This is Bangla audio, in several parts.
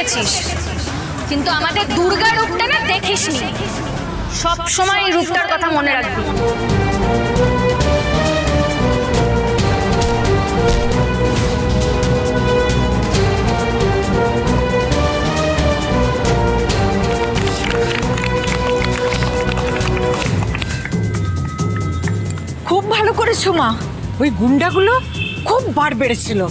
দেখেছিস, কিন্তু আমাদের দুর্গা রূপটা না দেখিসনি। সব সময় এই রূপটার কথা মনে রাখবি। খুব ভালো করেছো মা। ওই গুন্ডাগুলো খুব বার বেড়েছিল,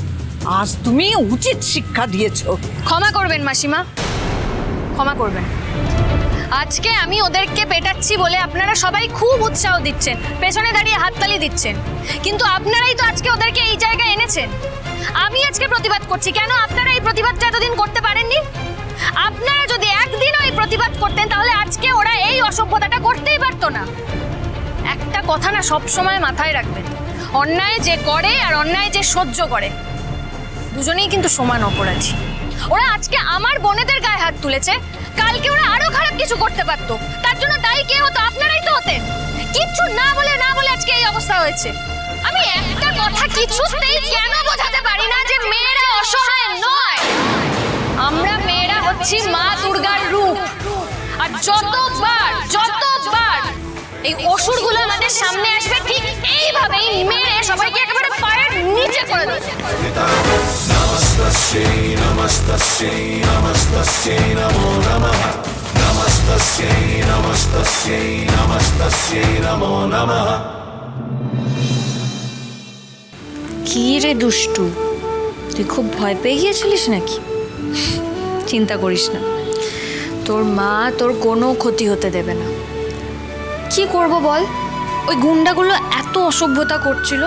আজ তুমি উচিত শিক্ষা দিয়েছো। ক্ষমা করবেন মাসিমা, ক্ষমা করবেন। আজকে আমি ওদেরকে পেটাচ্ছি বলে আপনারা সবাই খুব উৎসাহ দিচ্ছেন, পেছনে দাঁড়িয়ে হাততালি দিচ্ছেন, কিন্তু আপনারাই তো আজকে ওদেরকে এই জায়গায় এনেছেন। আমি আজকে প্রতিবাদ করছি, কেন আপনারা এই প্রতিবাদটা এতদিন করতে পারেননি? আপনারা যদি একদিনও এই প্রতিবাদ করতেন তাহলে আজকে ওরা এই অসভ্যতাটা করতেই পারতো না। একটা কথা না সব সময় মাথায় রাখবেন, অন্যায় যে করে আর অন্যায় যে সহ্য করে দুজনেই কিন্তু সমান অপরাধী। ওরা আজকে আমার বোনেদের গায়ে হাত তুলেছে, কালকে ওরা আরো খারাপ কিছু করতে পারতো, তার জন্য দায়ী কে হতো? আপনারাই তো হতেন। কিচ্ছু না বলে আজকে এই অবস্থা হয়েছে। আমি একটা কথা কিছুতেই কেন বোঝাতে পারি না যে মেয়েরা অসহায় নয়। আমরা মেয়েরা হচ্ছি মা দুর্গার রূপ, আর যতবার এই অসুরগুলো আমাদের সামনে আসবে ঠিক এইভাবেই মেরে সবাইকে একেবারে পায়ের নিচে করে দেবে। নমস্তে নমস্তে নমস্তে নমো নমঃ। নমস্তে নমস্তে নমস্তে নমো নমঃ। কি রে দুষ্টু, তুই খুব ভয় পেয়ে গিয়েছিলিস নাকি? চিন্তা করিস না, তোর মা তোর কোনো ক্ষতি হতে দেবে না। কি করব বল, ওই গুন্ডাগুলো এত অসভ্যতা করছিল,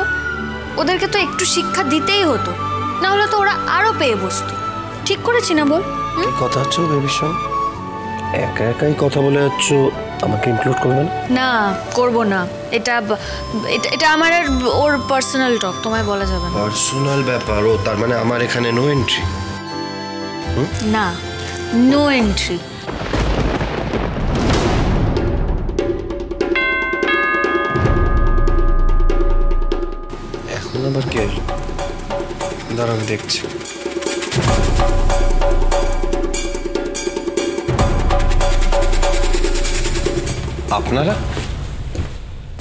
ওদেরকে তো একটু শিক্ষা দিতেই হতো, না হলে তো ওরা আরো পেয়ে বসতো। ঠিক করেছি না বল? কথা হচ্ছে বেবির সঙ্গে একা একাই কথা বলে যাচ্ছ, আমাকে ইনক্লুড করবে না? না, করব না। এটা এটা আমার আর ওর পার্সোনাল টক, তোমায় বলা যাবে না। পার্সোনাল ব্যাপার? ও তার মানে আমার এখানে নো এন্ট্রি? না, নো এন্ট্রি। এখন আবার কে? দাঁড়া আমি দেখছি।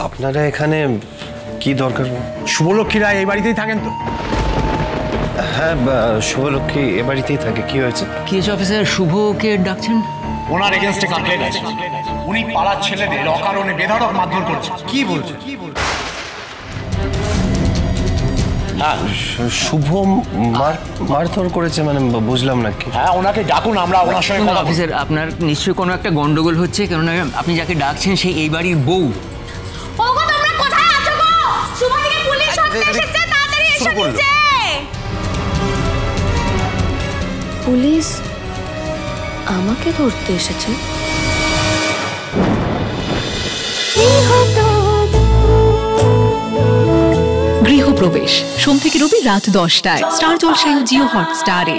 আপনারা এখানে কি দরকার? শুভলক্ষ্মী রায় এই বাড়িতেই থাকেন তো? হ্যাঁ, শুভলক্ষ্মী এ বাড়িতেই থাকে। কি হয়েছে? কি হয়েছে অফিসার? শুভকে ডাকছেন? ওনার এগেইনস্টে কমপ্লেইন আছে, উনি পাড়ার ছেলেদের অকারণে বেধড়ক মারধর করছেন। কি বলছেন? হ্যাঁ, শুভ মারধর করেছে মানে বুঝলাম না কি। হ্যাঁ, ওনাকে ডাকুন, আমরা ওনার সঙ্গে কথা বলবো। অফিসার, আপনার নিশ্চয়ই কোনো একটা গন্ডগোল হচ্ছে, কেননা আপনি যাকে ডাকছেন সেই এই বাড়ির বউ। ওগো, তোমরা কোথায় আছো গো? শুভ থেকে পুলিশ এসেছে, তাড়াতাড়ি এসে নিচে। পুলিশ আমাকে ধরতে এসেছে? গৃহপ্রবেশ সোম থেকে রবি রাত 10টায় স্টার জলসায় ও জিও হটস্টারে।